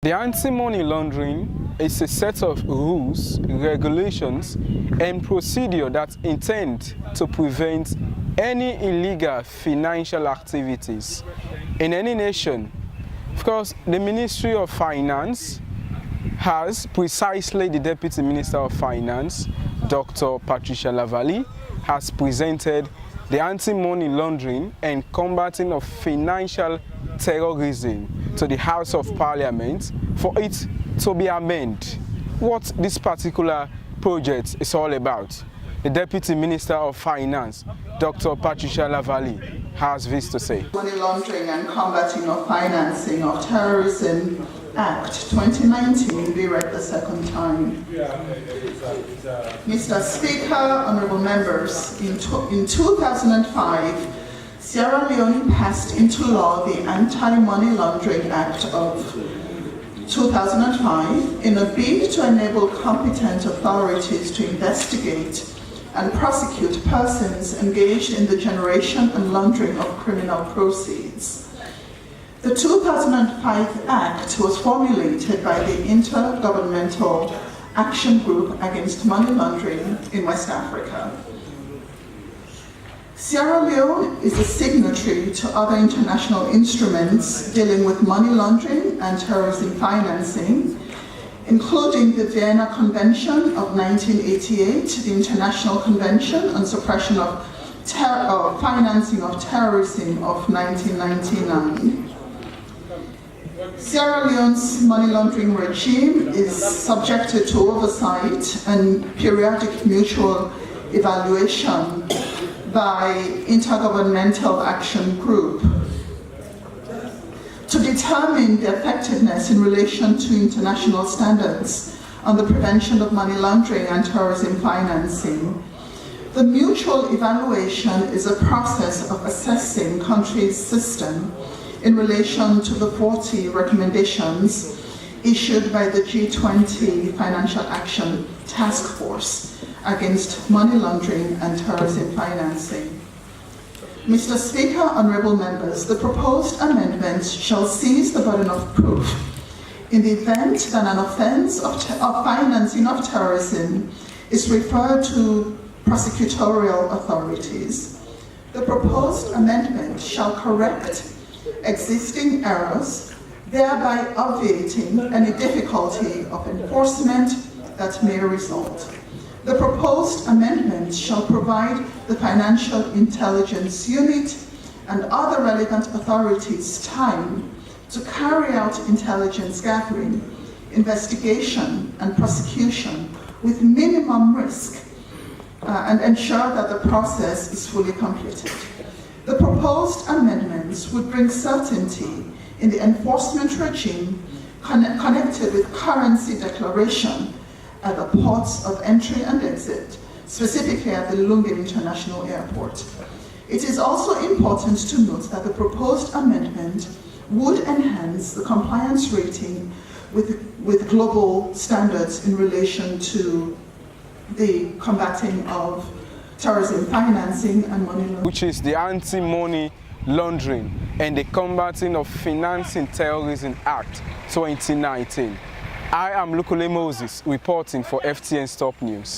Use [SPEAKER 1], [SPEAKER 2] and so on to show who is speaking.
[SPEAKER 1] The anti-money laundering is a set of rules, regulations, and procedures that intend to prevent any illegal financial activities in any nation. Of course, the Ministry of Finance has precisely the Deputy Minister of Finance, Dr. Patricia LAVERLEY, has presented the anti-money laundering and combating of financial terrorism to the House of Parliament for it to be amended. What this particular project is all about, the Deputy Minister of Finance, Dr. Patricia LAVERLEY, has this to say.
[SPEAKER 2] Money Laundering and Combating of Financing of Terrorism Act 2019 be read the second time. Mr. Speaker, honorable members, in 2005, Sierra Leone passed into law the Anti-Money Laundering Act of 2005 in a bid to enable competent authorities to investigate and prosecute persons engaged in the generation and laundering of criminal proceeds. The 2005 Act was formulated by the Intergovernmental Action Group Against Money Laundering in West Africa. Sierra Leone is a signatory to other international instruments dealing with money laundering and terrorism financing, including the Vienna Convention of 1988, the International Convention on Suppression of Financing of Terrorism of 1999. Sierra Leone's money laundering regime is subjected to oversight and periodic mutual evaluation by Intergovernmental Action Group to determine the effectiveness in relation to international standards on the prevention of money laundering and terrorism financing. The mutual evaluation is a process of assessing countries' system in relation to the 40 recommendations issued by the G20 Financial Action Task Force against money laundering and terrorism financing. Mr. Speaker, honorable members, the proposed amendments shall seize the burden of proof in the event that an offense of financing of terrorism is referred to prosecutorial authorities. The proposed amendment shall correct existing errors, thereby obviating any difficulty of enforcement that may result. The proposed amendment shall provide the Financial Intelligence Unit and other relevant authorities time to carry out intelligence gathering, investigation, and prosecution with minimum risk and ensure that the process is fully completed. The proposed amendments would bring certainty in the enforcement regime connected with currency declaration at the ports of entry and exit, specifically at the LEONE International Airport. It is also important to note that the proposed amendment would enhance the compliance rating with global standards in relation to the combating of terrorism financing and money laundering,
[SPEAKER 1] which is the Anti-Money Laundering and the Combating of Financing Terrorism Act 2019. I am Lukulay reporting for FTN Top News.